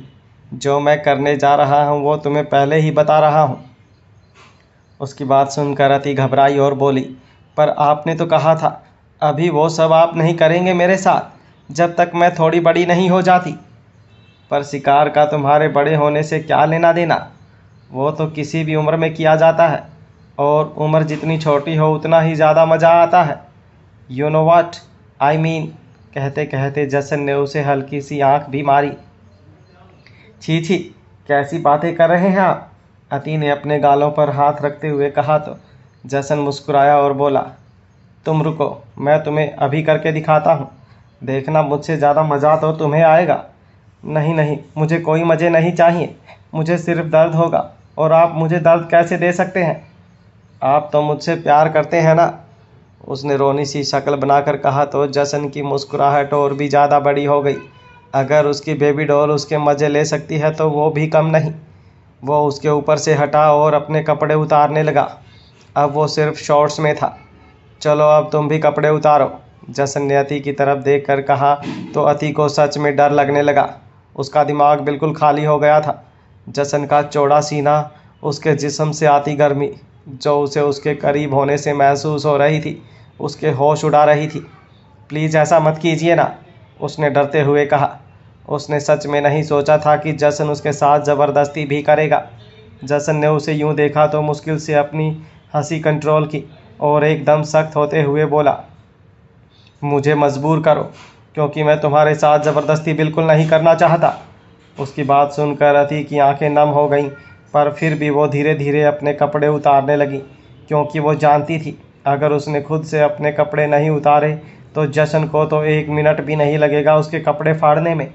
जो मैं करने जा रहा हूँ वो तुम्हें पहले ही बता रहा हूँ। उसकी बात सुनकर अति घबराई और बोली, पर आपने तो कहा था अभी वो सब आप नहीं करेंगे मेरे साथ जब तक मैं थोड़ी बड़ी नहीं हो जाती। पर शिकार का तुम्हारे बड़े होने से क्या लेना देना? वो तो किसी भी उम्र में किया जाता है, और उम्र जितनी छोटी हो उतना ही ज़्यादा मज़ा आता है। You know what I mean. कहते कहते जशन ने उसे हल्की सी आंख भी मारी। छी छी, कैसी बातें कर रहे हैं आप? अति ने अपने गालों पर हाथ रखते हुए कहा तो जशन मुस्कुराया और बोला, तुम रुको, मैं तुम्हें अभी करके दिखाता हूँ। देखना मुझसे ज़्यादा मज़ा तो तुम्हें आएगा। नहीं नहीं, मुझे कोई मज़े नहीं चाहिए, मुझे सिर्फ दर्द होगा। और आप मुझे दर्द कैसे दे सकते हैं? आप तो मुझसे प्यार करते हैं ना? उसने रोनी सी शक्ल बनाकर कहा तो जसन की मुस्कुराहट और भी ज़्यादा बड़ी हो गई। अगर उसकी बेबी डॉल उसके मज़े ले सकती है तो वो भी कम नहीं। वो उसके ऊपर से हटा और अपने कपड़े उतारने लगा। अब वो सिर्फ शॉर्ट्स में था। चलो अब तुम भी कपड़े उतारो, जसन ने अति की तरफ देखकर कहा तो अति को सच में डर लगने लगा। उसका दिमाग बिल्कुल खाली हो गया था। जसन का चौड़ा सीना, उसके जिस्म से आती गर्मी जो उसे उसके करीब होने से महसूस हो रही थी, उसके होश उड़ा रही थी। प्लीज़ ऐसा मत कीजिए ना, उसने डरते हुए कहा। उसने सच में नहीं सोचा था कि जसन उसके साथ ज़बरदस्ती भी करेगा। जसन ने उसे यूं देखा तो मुश्किल से अपनी हंसी कंट्रोल की और एकदम सख्त होते हुए बोला, मुझे मजबूर करो, क्योंकि मैं तुम्हारे साथ ज़बरदस्ती बिल्कुल नहीं करना चाहता। उसकी बात सुनकर अति की आंखें नम हो गईं, पर फिर भी वो धीरे धीरे अपने कपड़े उतारने लगी, क्योंकि वो जानती थी अगर उसने खुद से अपने कपड़े नहीं उतारे तो जशन को तो 1 मिनट भी नहीं लगेगा उसके कपड़े फाड़ने में।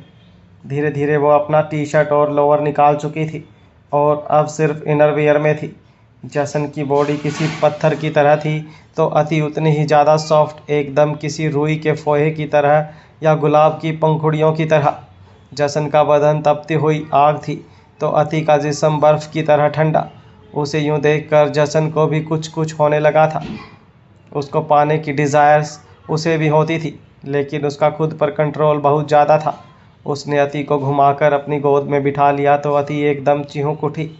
धीरे धीरे वो अपना टी शर्ट और लोअर निकाल चुकी थी और अब सिर्फ इनरवियर में थी। जसन की बॉडी किसी पत्थर की तरह थी तो अति उतनी ही ज़्यादा सॉफ्ट, एकदम किसी रुई के फोहे की तरह या गुलाब की पंखुड़ियों की तरह। जसन का बदन तपती हुई आग थी तो अति का जिस्म बर्फ़ की तरह ठंडा। उसे यूं देखकर जसन को भी कुछ कुछ होने लगा था। उसको पाने की डिज़ायर्स उसे भी होती थी, लेकिन उसका खुद पर कंट्रोल बहुत ज़्यादा था। उसने अति को घुमाकर अपनी गोद में बिठा लिया तो अति एकदम चिहुक उठी।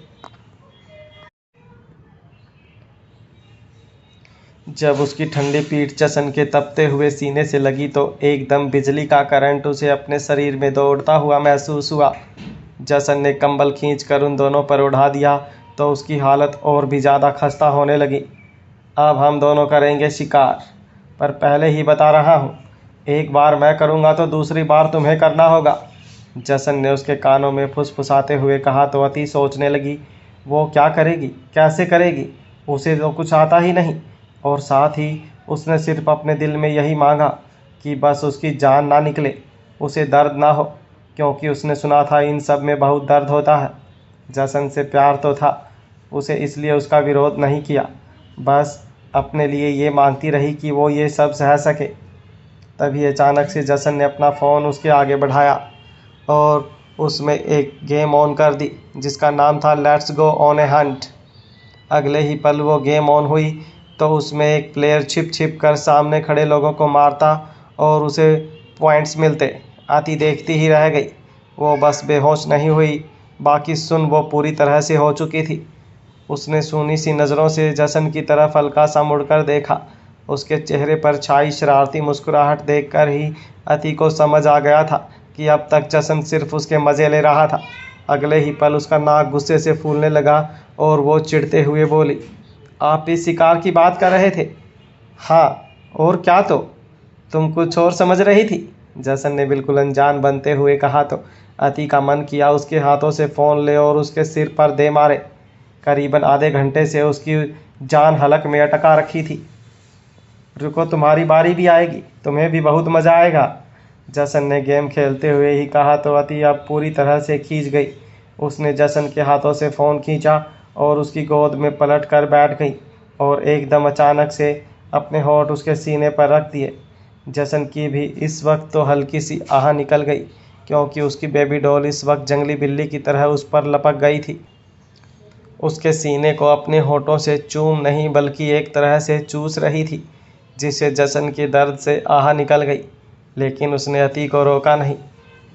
जब उसकी ठंडी पीठ जसन के तपते हुए सीने से लगी तो एकदम बिजली का करंट उसे अपने शरीर में दौड़ता हुआ महसूस हुआ। जसन ने कंबल खींचकर उन दोनों पर उड़ा दिया तो उसकी हालत और भी ज़्यादा खस्ता होने लगी। अब हम दोनों करेंगे शिकार, पर पहले ही बता रहा हूँ, एक बार मैं करूँगा तो दूसरी बार तुम्हें करना होगा, जसन ने उसके कानों में फुसफुसाते हुए कहा तो अति सोचने लगी, वो क्या करेगी, कैसे करेगी? उसे तो कुछ आता ही नहीं, और साथ ही उसने सिर्फ अपने दिल में यही मांगा कि बस उसकी जान ना निकले, उसे दर्द ना हो, क्योंकि उसने सुना था इन सब में बहुत दर्द होता है। जसन से प्यार तो था, उसे इसलिए उसका विरोध नहीं किया, बस अपने लिए ये मांगती रही कि वो ये सब सह सके। तभी अचानक से जसन ने अपना फ़ोन उसके आगे बढ़ाया और उसमें एक गेम ऑन कर दी जिसका नाम था let's go on A Hunt. अगले ही पल वो गेम ऑन हुई तो उसमें एक प्लेयर छिप छिप कर सामने खड़े लोगों को मारता और उसे पॉइंट्स मिलते। आती देखती ही रह गई। वो बस बेहोश नहीं हुई, बाकी सुन वो पूरी तरह से हो चुकी थी। उसने सूनी सी नज़रों से जसन की तरफ हल्का सा मुड़कर देखा। उसके चेहरे पर छाई शरारती मुस्कुराहट देखकर ही अति को समझ आ गया था कि अब तक जसन सिर्फ उसके मज़े ले रहा था। अगले ही पल उसका नाक गुस्से से फूलने लगा और वो चिढ़ते हुए बोली, आप इस शिकार की बात कर रहे थे? हाँ, और क्या तो? तुम कुछ और समझ रही थी, जसन ने बिल्कुल अनजान बनते हुए कहा तो अति का मन किया उसके हाथों से फ़ोन ले और उसके सिर पर दे मारे। करीबन आधे घंटे से उसकी जान हलक में अटका रखी थी। रुको, तुम्हारी बारी भी आएगी, तुम्हें भी बहुत मज़ा आएगा, जसन ने गेम खेलते हुए ही कहा तो अति अब पूरी तरह से खींच गई। उसने जसन के हाथों से फ़ोन खींचा और उसकी गोद में पलट कर बैठ गई और एकदम अचानक से अपने होंठ उसके सीने पर रख दिए। जसन की भी इस वक्त तो हल्की सी आह निकल गई, क्योंकि उसकी बेबी डॉल इस वक्त जंगली बिल्ली की तरह उस पर लपक गई थी। उसके सीने को अपने होठों से चूम नहीं बल्कि एक तरह से चूस रही थी, जिससे जसन के दर्द से आह निकल गई। लेकिन उसने अति को रोका नहीं।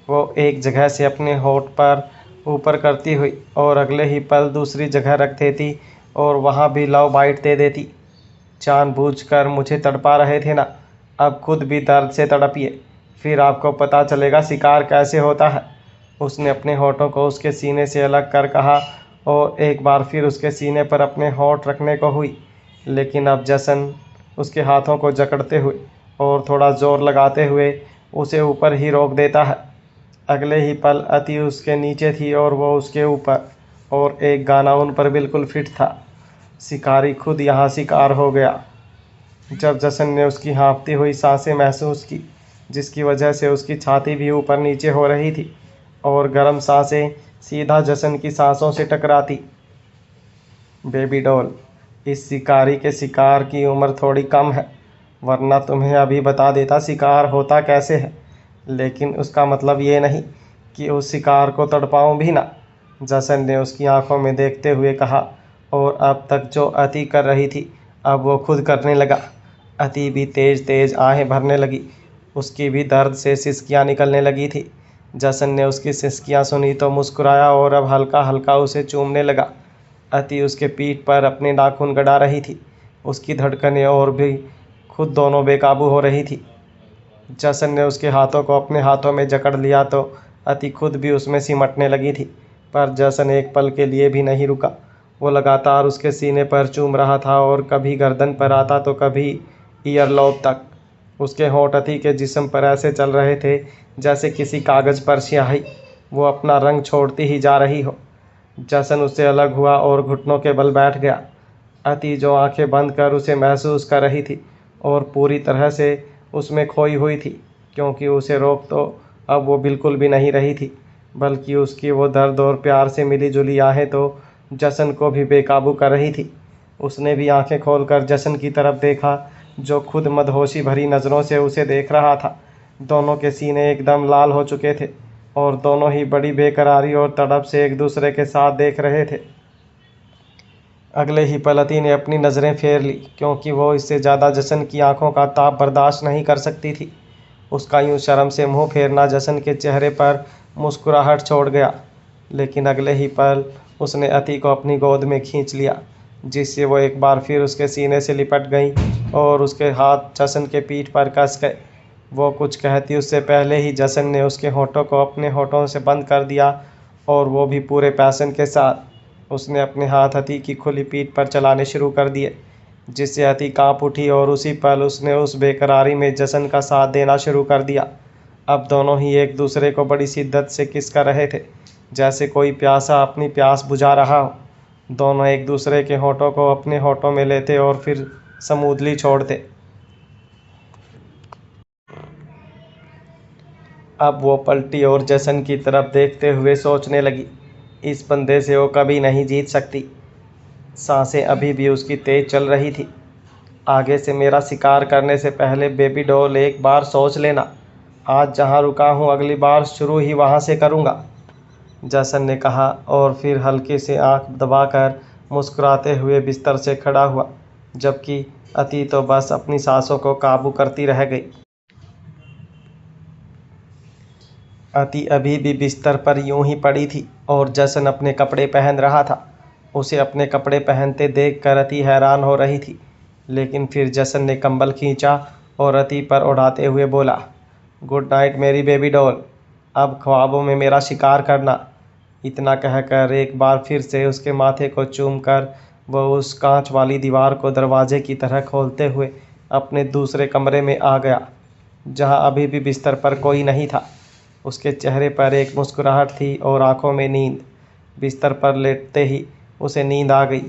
वो एक जगह से अपने होठ पर ऊपर करती हुई और अगले ही पल दूसरी जगह रख देती और वहाँ भी लव बाइट दे देती। जानबूझकर मुझे तड़पा रहे थे ना, अब खुद भी दर्द से तड़पिए, फिर आपको पता चलेगा शिकार कैसे होता है, उसने अपने होठों को उसके सीने से अलग कर कहा और एक बार फिर उसके सीने पर अपने होठ रखने को हुई। लेकिन अब जसन उसके हाथों को जकड़ते हुए और थोड़ा ज़ोर लगाते हुए उसे ऊपर ही रोक देता है। अगले ही पल अति उसके नीचे थी और वो उसके ऊपर, और एक गाना उन पर बिल्कुल फिट था, शिकारी खुद यहाँ शिकार हो गया। जब जसन ने उसकी हाँफती हुई सांसें महसूस की, जिसकी वजह से उसकी छाती भी ऊपर नीचे हो रही थी और गर्म सांसें सीधा जसन की सांसों से टकराती, बेबी डॉल, इस शिकारी के शिकार की उम्र थोड़ी कम है, वरना तुम्हें अभी बता देता शिकार होता कैसे है। लेकिन उसका मतलब ये नहीं कि उस शिकार को तड़पाऊं भी ना, जसन ने उसकी आंखों में देखते हुए कहा। और अब तक जो अति कर रही थी अब वो खुद करने लगा। अति भी तेज तेज आहें भरने लगी, उसकी भी दर्द से सिसकियां निकलने लगी थी। जसन ने उसकी सिसकियां सुनी तो मुस्कुराया और अब हल्का हल्का उसे चूमने लगा। अति उसके पीठ पर अपने नाखून गड़ा रही थी, उसकी धड़कनें और भी खुद दोनों बेकाबू हो रही थी। जसन ने उसके हाथों को अपने हाथों में जकड़ लिया तो अति खुद भी उसमें सिमटने लगी थी, पर जसन एक पल के लिए भी नहीं रुका। वो लगातार उसके सीने पर चूम रहा था और कभी गर्दन पर आता तो कभी ईयरलोब तक। उसके होंठ अति के जिस्म पर ऐसे चल रहे थे जैसे किसी कागज पर स्याही वो अपना रंग छोड़ती ही जा रही हो। जसन उससे अलग हुआ और घुटनों के बल बैठ गया। अति जो आंखें बंद कर उसे महसूस कर रही थी और पूरी तरह से उसमें खोई हुई थी, क्योंकि उसे रोक तो अब वो बिल्कुल भी नहीं रही थी, बल्कि उसकी वो दर्द और प्यार से मिली जुली आहें तो जसन को भी बेकाबू कर रही थी। उसने भी आंखें खोलकर जसन की तरफ देखा, जो खुद मदहोशी भरी नज़रों से उसे देख रहा था। दोनों के सीने एकदम लाल हो चुके थे और दोनों ही बड़ी बेकरारी और तड़प से एक दूसरे के साथ देख रहे थे। अगले ही पल अति ने अपनी नज़रें फेर ली, क्योंकि वो इससे ज़्यादा जसन की आंखों का ताप बर्दाश्त नहीं कर सकती थी। उसका यूं शर्म से मुंह फेरना जसन के चेहरे पर मुस्कुराहट छोड़ गया, लेकिन अगले ही पल उसने अति को अपनी गोद में खींच लिया, जिससे वो एक बार फिर उसके सीने से लिपट गई और उसके हाथ जसन के पीठ पर कस गए। वो कुछ कहती उससे पहले ही जसन ने उसके होठों को अपने होठों से बंद कर दिया, और वो भी पूरे पैशन के साथ। उसने अपने हाथ अति की खुली पीठ पर चलाने शुरू कर दिए, जिससे अति कांप उठी और उसी पल उसने उस बेकरारी में जसन का साथ देना शुरू कर दिया। अब दोनों ही एक दूसरे को बड़ी शिद्दत से किस कर रहे थे, जैसे कोई प्यासा अपनी प्यास बुझा रहा हो। दोनों एक दूसरे के होठों को अपने होठों में लेते और फिर समूदली छोड़ते। अब वो पलटी और जसन की तरफ देखते हुए सोचने लगी, इस बंदे से वो कभी नहीं जीत सकती। सांसें अभी भी उसकी तेज चल रही थी। आगे से मेरा शिकार करने से पहले बेबी डॉल एक बार सोच लेना, आज जहाँ रुका हूँ अगली बार शुरू ही वहाँ से करूँगा, जसन ने कहा और फिर हल्के से आंख दबाकर मुस्कुराते हुए बिस्तर से खड़ा हुआ, जबकि अति तो बस अपनी सांसों को काबू करती रह गई। अति अभी भी बिस्तर पर यूं ही पड़ी थी और जसन अपने कपड़े पहन रहा था। उसे अपने कपड़े पहनते देखकर अति हैरान हो रही थी, लेकिन फिर जसन ने कंबल खींचा और अति पर उड़ाते हुए बोला, गुड नाइट मेरी बेबी डॉल, अब ख्वाबों में मेरा शिकार करना। इतना कहकर एक बार फिर से उसके माथे को चूमकर वह उस कांच वाली दीवार को दरवाजे की तरह खोलते हुए अपने दूसरे कमरे में आ गया, जहां अभी भी बिस्तर पर कोई नहीं था। उसके चेहरे पर एक मुस्कुराहट थी और आंखों में नींद। बिस्तर पर लेटते ही उसे नींद आ गई।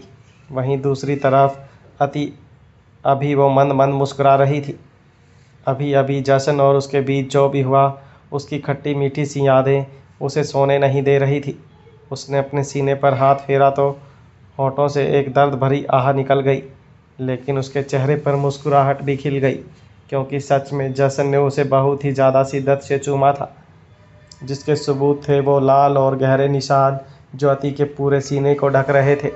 वहीं दूसरी तरफ अति अभी वो मंद मंद मुस्कुरा रही थी। अभी अभी जसन और उसके बीच जो भी हुआ, उसकी खट्टी मीठी सी यादें उसे सोने नहीं दे रही थी। उसने अपने सीने पर हाथ फेरा तो होठों से एक दर्द भरी आह निकल गई, लेकिन उसके चेहरे पर मुस्कुराहट भी खिल गई, क्योंकि सच में जसन ने उसे बहुत ही ज़्यादा शिद्दत से चूमा था, जिसके सबूत थे वो लाल और गहरे निशान जो अति के पूरे सीने को ढक रहे थे।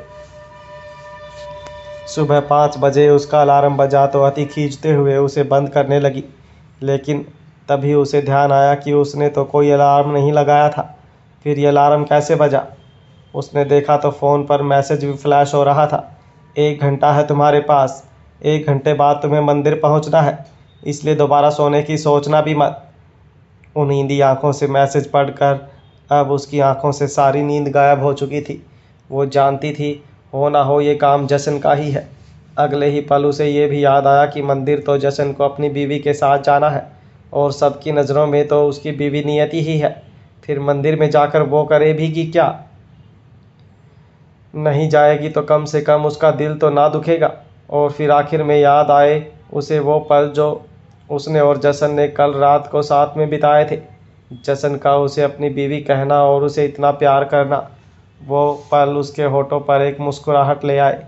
सुबह 5 बजे उसका अलार्म बजा तो अति खींचते हुए उसे बंद करने लगी, लेकिन तभी उसे ध्यान आया कि उसने तो कोई अलार्म नहीं लगाया था। फिर ये अलार्म कैसे बजा? उसने देखा तो फ़ोन पर मैसेज भी फ्लैश हो रहा था, 1 घंटा है तुम्हारे पास, 1 घंटे बाद तुम्हें मंदिर पहुंचना है, इसलिए दोबारा सोने की सोचना भी मत। उन नींदी आंखों से मैसेज पढ़कर अब उसकी आंखों से सारी नींद गायब हो चुकी थी। वो जानती थी हो ना हो ये काम जसन का ही है। अगले ही पल उसे ये भी याद आया कि मंदिर तो जसन को अपनी बीवी के साथ जाना है और सबकी नज़रों में तो उसकी बीवी नियति ही है। फिर मंदिर में जाकर वो करेगी क्या? नहीं जाएगी तो कम से कम उसका दिल तो ना दुखेगा। और फिर आखिर में याद आए उसे वो पल जो उसने और जसन ने कल रात को साथ में बिताए थे। जसन का उसे अपनी बीवी कहना और उसे इतना प्यार करना, वो पल उसके होठों पर एक मुस्कुराहट ले आए।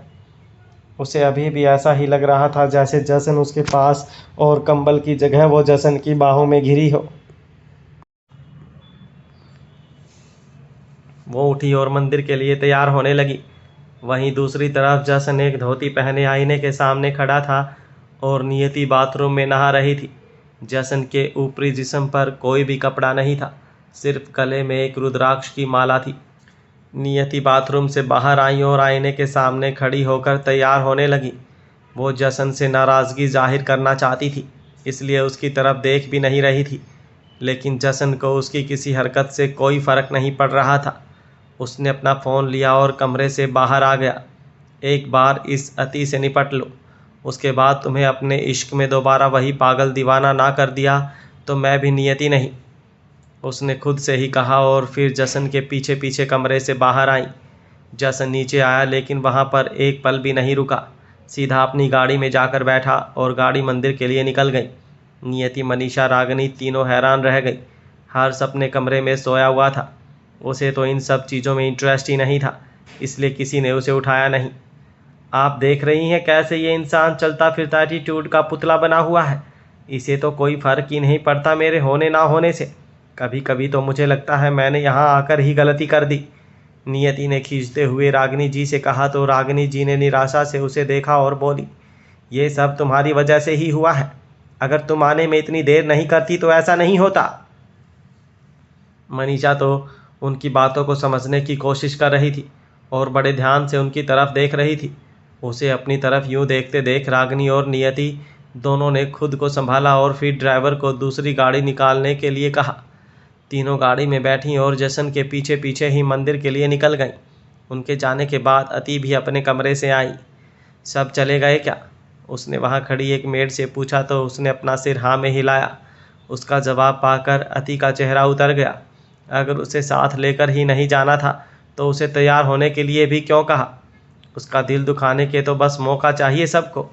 उसे अभी भी ऐसा ही लग रहा था जैसे जसन उसके पास और कंबल की जगह वो जसन की बाहों में घिरी हो। वो उठी और मंदिर के लिए तैयार होने लगी। वहीं दूसरी तरफ जसन एक धोती पहने आईने के सामने खड़ा था और नियति बाथरूम में नहा रही थी। जसन के ऊपरी जिस्म पर कोई भी कपड़ा नहीं था, सिर्फ गले में एक रुद्राक्ष की माला थी। नियति बाथरूम से बाहर आई और आईने के सामने खड़ी होकर तैयार होने लगी। वो जसन से नाराज़गी जाहिर करना चाहती थी, इसलिए उसकी तरफ देख भी नहीं रही थी, लेकिन जसन को उसकी किसी हरकत से कोई फ़र्क नहीं पड़ रहा था। उसने अपना फ़ोन लिया और कमरे से बाहर आ गया। एक बार इस अति से निपट लो, उसके बाद तुम्हें अपने इश्क में दोबारा वही पागल दीवाना ना कर दिया तो मैं भी नियति नहीं, उसने खुद से ही कहा और फिर जसन के पीछे पीछे कमरे से बाहर आई। जसन नीचे आया लेकिन वहाँ पर एक पल भी नहीं रुका, सीधा अपनी गाड़ी में जाकर बैठा और गाड़ी मंदिर के लिए निकल गई। नियति, मनीषा, रागिनी तीनों हैरान रह गई। हर्ष अपने कमरे में सोया हुआ था। उसे तो इन सब चीज़ों में इंटरेस्ट ही नहीं था, इसलिए किसी ने उसे उठाया नहीं। आप देख रही हैं कैसे ये इंसान चलता फिरता एटीट्यूड का पुतला बना हुआ है। इसे तो कोई फ़र्क ही नहीं पड़ता मेरे होने ना होने से। कभी कभी तो मुझे लगता है मैंने यहाँ आकर ही गलती कर दी। नियति ने खींचते हुए रागिनी जी से कहा तो रागिनी जी ने निराशा से उसे देखा और बोली, ये सब तुम्हारी वजह से ही हुआ है। अगर तुम आने में इतनी देर नहीं करती तो ऐसा नहीं होता। मनीषा तो उनकी बातों को समझने की कोशिश कर रही थी और बड़े ध्यान से उनकी तरफ देख रही थी। उसे अपनी तरफ यूं देखते देख रागिनी और नियति दोनों ने खुद को संभाला और फिर ड्राइवर को दूसरी गाड़ी निकालने के लिए कहा। तीनों गाड़ी में बैठीं और जसन के पीछे पीछे ही मंदिर के लिए निकल गईं। उनके जाने के बाद अति भी अपने कमरे से आई। सब चले गए क्या? उसने वहाँ खड़ी एक मेड से पूछा तो उसने अपना सिर हाँ में हिलाया। उसका जवाब पाकर अति का चेहरा उतर गया। अगर उसे साथ लेकर ही नहीं जाना था तो उसे तैयार होने के लिए भी क्यों कहा? उसका दिल दुखाने के तो बस मौका चाहिए सबको।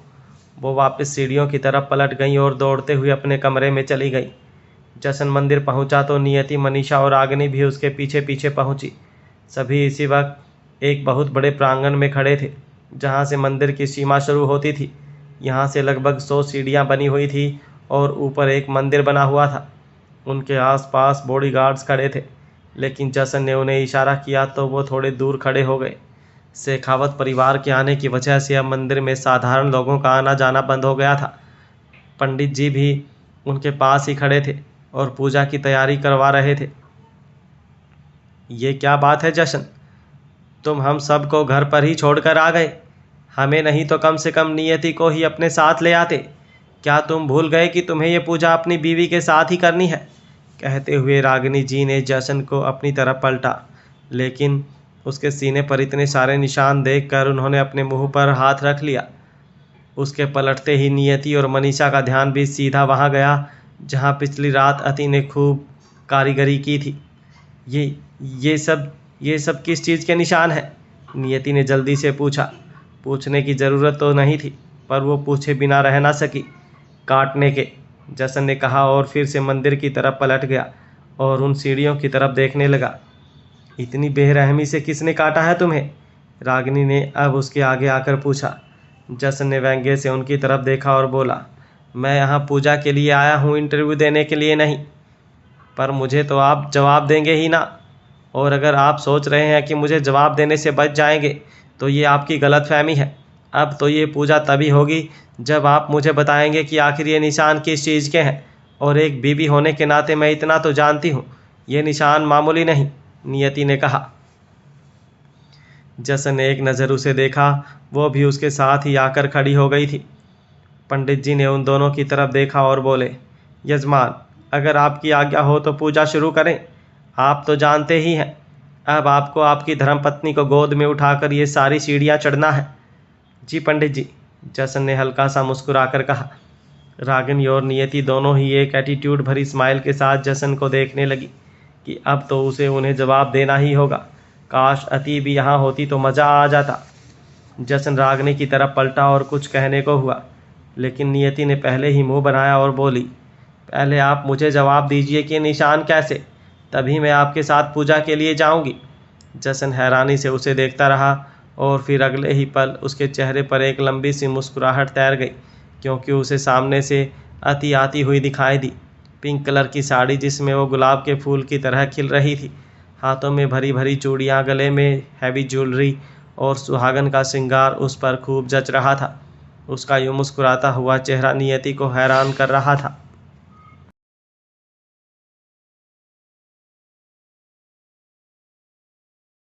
वो वापस सीढ़ियों की तरफ पलट गई और दौड़ते हुए अपने कमरे में चली गई। जसन मंदिर पहुंचा तो नियति, मनीषा और रागिनी भी उसके पीछे पीछे पहुंची। सभी इसी वक्त एक बहुत बड़े प्रांगण में खड़े थे जहां से मंदिर की सीमा शुरू होती थी। यहाँ से लगभग 100 सीढ़ियाँ बनी हुई थी और ऊपर एक मंदिर बना हुआ था। उनके आसपास बॉडीगार्ड्स खड़े थे, लेकिन जसन ने उन्हें इशारा किया तो वो थोड़े दूर खड़े हो गए। शेखावत परिवार के आने की वजह से अब मंदिर में साधारण लोगों का आना जाना बंद हो गया था। पंडित जी भी उनके पास ही खड़े थे और पूजा की तैयारी करवा रहे थे। ये क्या बात है जशन, तुम हम सब को घर पर ही छोड़कर आ गए? हमें नहीं तो कम से कम नियति को ही अपने साथ ले आते। क्या तुम भूल गए कि तुम्हें ये पूजा अपनी बीवी के साथ ही करनी है? कहते हुए रागिनी जी ने जशन को अपनी तरफ पलटा, लेकिन उसके सीने पर इतने सारे निशान देखकर उन्होंने अपने मुंह पर हाथ रख लिया। उसके पलटते ही नियति और मनीषा का ध्यान भी सीधा वहाँ गया जहाँ पिछली रात अति ने खूब कारीगरी की थी। ये सब किस चीज़ के निशान हैं? नियति ने जल्दी से पूछा। पूछने की ज़रूरत तो नहीं थी, पर वो पूछे बिना रह ना सकी। काटने के, जसन ने कहा और फिर से मंदिर की तरफ पलट गया और उन सीढ़ियों की तरफ देखने लगा। इतनी बेरहमी से किसने काटा है तुम्हें? रागिनी ने अब उसके आगे आकर पूछा। जसन ने व्यंग्य से उनकी तरफ देखा और बोला, मैं यहाँ पूजा के लिए आया हूँ, इंटरव्यू देने के लिए नहीं। पर मुझे तो आप जवाब देंगे ही ना, और अगर आप सोच रहे हैं कि मुझे जवाब देने से बच जाएंगे तो ये आपकी गलतफहमी है। अब तो ये पूजा तभी होगी जब आप मुझे बताएंगे कि आखिर ये निशान किस चीज़ के हैं, और एक बीवी होने के नाते मैं इतना तो जानती हूँ, ये निशान मामूली नहीं, नियति ने कहा। जसन ने एक नज़र उसे देखा, वो भी उसके साथ ही आकर खड़ी हो गई थी। पंडित जी ने उन दोनों की तरफ देखा और बोले, यजमान, अगर आपकी आज्ञा हो तो पूजा शुरू करें। आप तो जानते ही हैं, अब आपको आपकी धर्मपत्नी को गोद में उठाकर ये सारी सीढ़ियाँ चढ़ना है। जी पंडित जी, जसन ने हल्का सा मुस्कुराकर कहा। रागिनी और नियति दोनों ही एक एटीट्यूड भरी स्माइल के साथ जसन को देखने लगी कि अब तो उसे उन्हें जवाब देना ही होगा। काश अति भी यहाँ होती तो मज़ा आ जाता। जसन रागिनी की तरफ पलटा और कुछ कहने को हुआ, लेकिन नियति ने पहले ही मुंह बनाया और बोली, पहले आप मुझे जवाब दीजिए कि निशान कैसे, तभी मैं आपके साथ पूजा के लिए जाऊंगी। जशन हैरानी से उसे देखता रहा और फिर अगले ही पल उसके चेहरे पर एक लंबी सी मुस्कुराहट तैर गई, क्योंकि उसे सामने से अति आती हुई दिखाई दी। पिंक कलर की साड़ी जिसमें वो गुलाब के फूल की तरह खिल रही थी, हाथों में भरी भरी चूड़ियाँ, गले में हैवी ज्वेलरी और सुहागन का श्रृंगार उस पर खूब जच रहा था। उसका यूँ मुस्कुराता हुआ चेहरा नियति को हैरान कर रहा था।